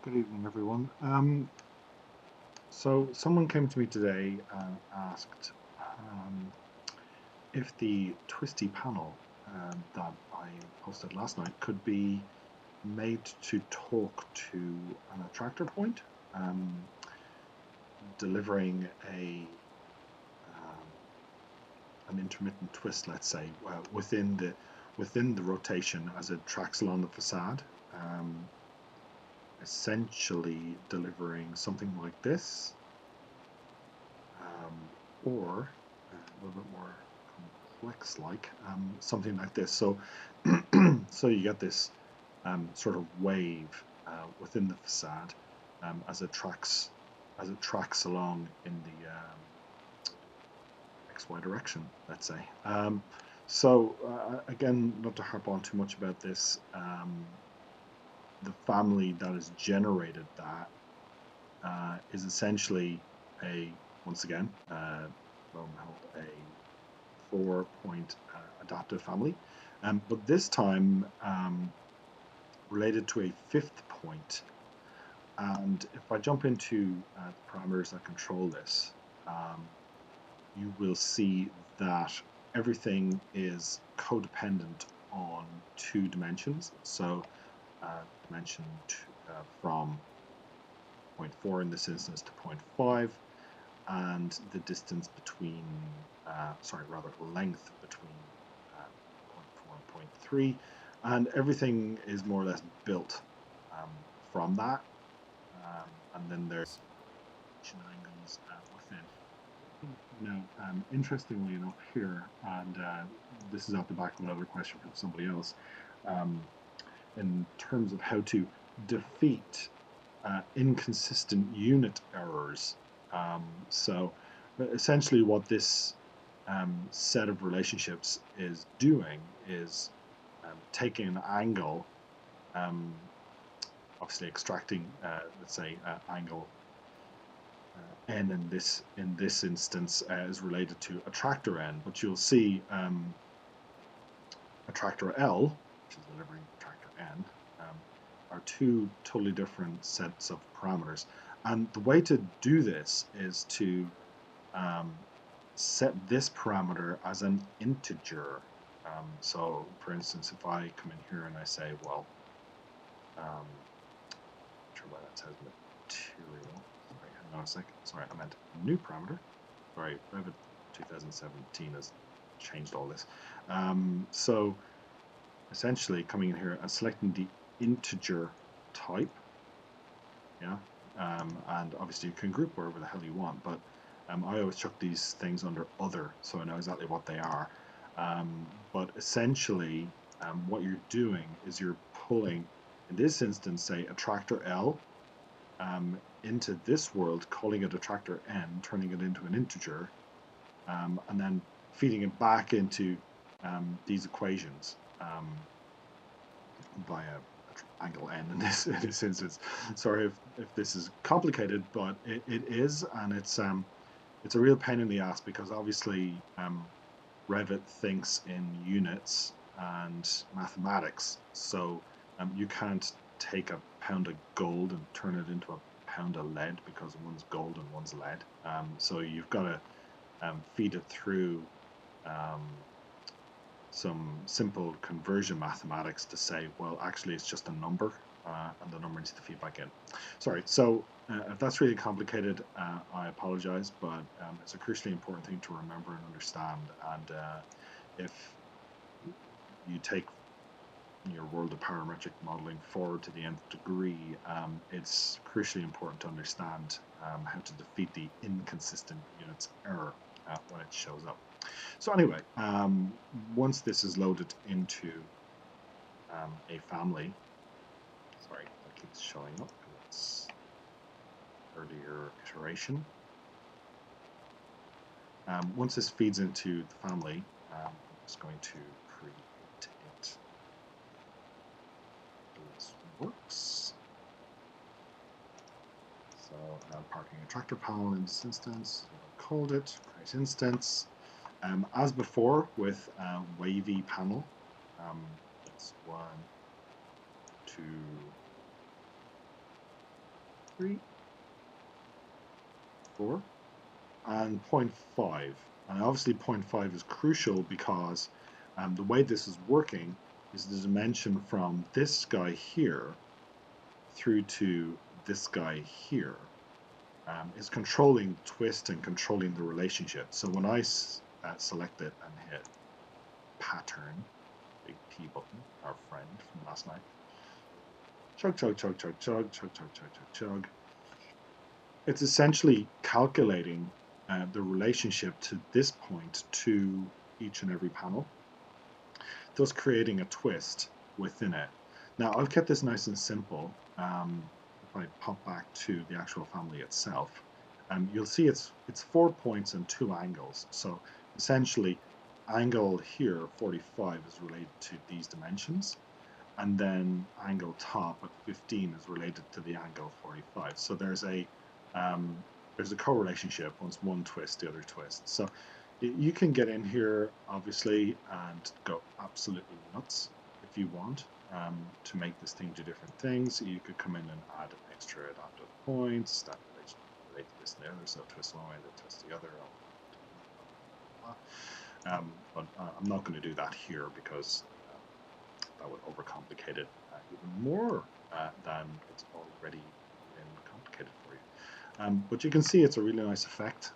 Good evening, everyone. So someone came to me today and asked if the twisty panel that I posted last night could be made to talk to an attractor point, um, delivering um, an intermittent twist, let's say, within the rotation as it tracks along the facade. Um, Essentially delivering something like this, or a little bit more complex, like something like this. So, so you get this sort of wave within the facade as it tracks along in the XY direction, let's say. Again, not to harp on too much about this, the family that has generated that is essentially once again, lo and behold, a 4-point adaptive family, but this time related to a fifth point. And if I jump into the parameters that control this, you will see that everything is codependent on 2 dimensions. So dimension from 0.4 in this instance to 0.5, and the distance between, length between 0.4 and 0.3, and everything is more or less built from that. And then there's angles within. Interestingly enough, here, and this is off the back of another question from somebody else, um, in terms of how to defeat inconsistent unit errors. So essentially what this set of relationships is doing is taking an angle, obviously extracting, let's say, angle n in this instance is related to attractor n, but you'll see attractor L, which is delivering attractor n, are 2 totally different sets of parameters. And the way to do this is to set this parameter as an integer. So, for instance, if I come in here and I say, well, not sure why that says material. Sorry, hang on a second. Sorry, I meant new parameter. Sorry, Revit 2017 has changed all this. So essentially coming in here and selecting the integer type, yeah, and obviously you can group wherever the hell you want, but I always chuck these things under other, so I know exactly what they are. But essentially, what you're doing is you're pulling, in this instance, say attractor L into this world, calling it attractor N, turning it into an integer, and then feeding it back into these equations via angle n in this instance. Sorry if this is complicated, but it is, and it's a real pain in the ass because obviously Revit thinks in units and mathematics, so you can't take a pound of gold and turn it into a pound of lead because one's gold and one's lead. So you've got to feed it through some simple conversion mathematics to say, well, actually it's just a number, and the number needs to feed back in. Sorry, so if that's really complicated, I apologize, but it's a crucially important thing to remember and understand. And if you take your world of parametric modeling forward to the nth degree, it's crucially important to understand how to defeat the inconsistent units error when it shows up. So anyway, once this is loaded into a family, sorry, that keeps showing up because it's earlier iteration. Once this feeds into the family, I'm just going to create it. This works. So parking attractor panel in this instance, I called it, create instance. As before with wavy panel, that's 1, 2, 3, 4, and 0.5. And obviously 0.5 is crucial because the way this is working is the dimension from this guy here through to this guy here is controlling the twist and controlling the relationship. So when I select it and hit pattern, big P button, our friend from last night, chug, chug, chug, chug, chug, chug, chug, chug, chug, chug, it's essentially calculating the relationship to this point to each and every panel, thus creating a twist within it. Now I've kept this nice and simple. If I pop back to the actual family itself, you'll see it's 4 points and 2 angles. So essentially, angle here 45 is related to these dimensions, and then angle top at 15 is related to the angle 45. So there's a co-relationship. Once one twists, the other twists. So you can get in here obviously and go absolutely nuts if you want to make this thing do different things. You could come in and add extra adaptive points that relate to this and the other. So twist one way, then twist the other. But I'm not going to do that here because that would overcomplicate it even more than it's already been complicated for you. But you can see it's a really nice effect.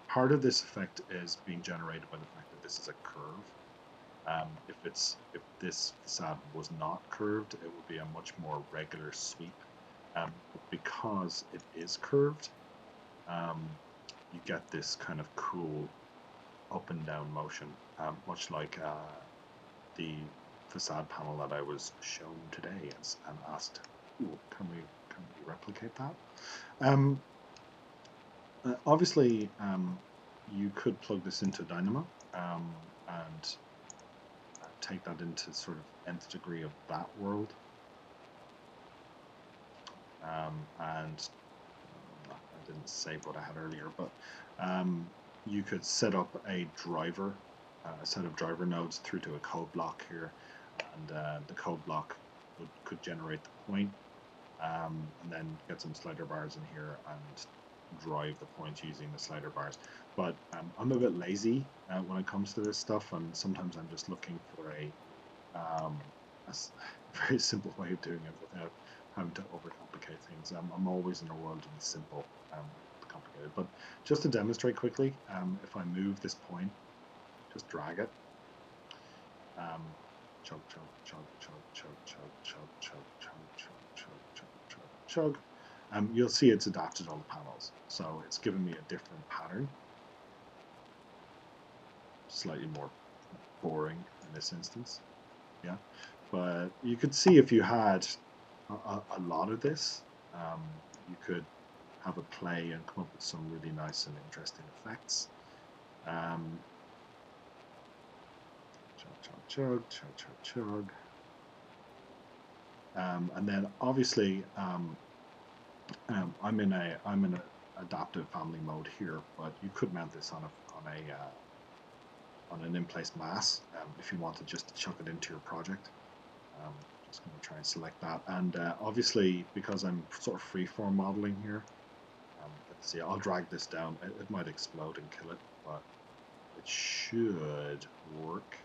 Part of this effect is being generated by the fact that this is a curve. If this facade was not curved, it would be a much more regular sweep. But because it is curved, you get this kind of cool up and down motion, much like the facade panel that I was shown today and asked, can we replicate that? Obviously, you could plug this into Dynamo and take that into sort of nth degree of that world. And I didn't save what I had earlier, but you could set up a driver, a set of driver nodes through to a code block here, and the code block could generate the point, and then get some slider bars in here and drive the point using the slider bars. But I'm a bit lazy when it comes to this stuff, and sometimes I'm just looking for a very simple way of doing it without having to overcomplicate things. I'm always in a world of the simple, complicated. But just to demonstrate quickly, if I move this point, just drag it. Chug, chug, chug, chug, chug, chug, chug, chug, chug, chug, chug, chug, chug, chug. You'll see it's adapted all the panels. So it's given me a different pattern. Slightly more boring in this instance. Yeah. But you could see if you had a lot of this, you could have a play and come up with some really nice and interesting effects. Chug, chug, chug, chug, chug, chug. And then obviously I'm in an adaptive family mode here, but you could mount this on an in-place mass if you wanted just to chuck it into your project. Just going to try and select that, and obviously because I'm sort of freeform modeling here, let's see, I'll drag this down. It might explode and kill it, but it should work.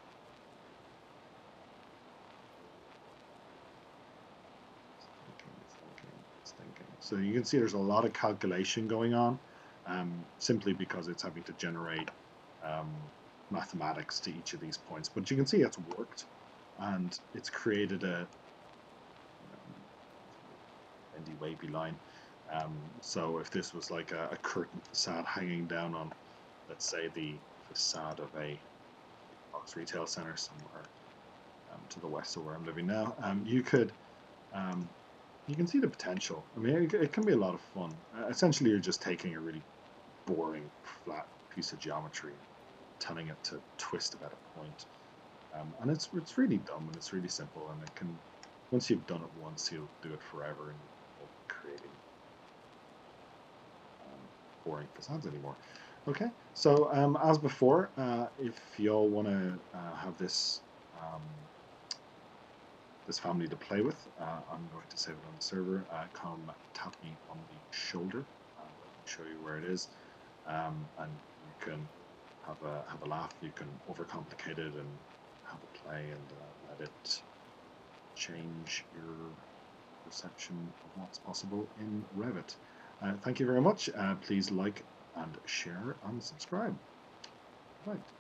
It's thinking. So you can see there's a lot of calculation going on, simply because it's having to generate mathematics to each of these points. But you can see it's worked, and it's created a bendy wavy line. So if this was like a curtain facade hanging down on, let's say, the facade of a box retail center somewhere to the west of where I'm living now, you can see the potential. I mean, it can be a lot of fun. Essentially, you're just taking a really boring, flat piece of geometry, telling it to twist about a point, and it's really dumb and it's really simple. And it can, once you've done it once, you'll do it forever, and you won't be creating boring facades anymore. Okay, so as before, if y'all want to have this this family to play with, I'm going to save it on the server. Come tap me on the shoulder, and I can show you where it is, and you can have a laugh. You can overcomplicate it and have a play and let it change your perception of what's possible in Revit. Thank you very much. Please like and share and subscribe. Bye.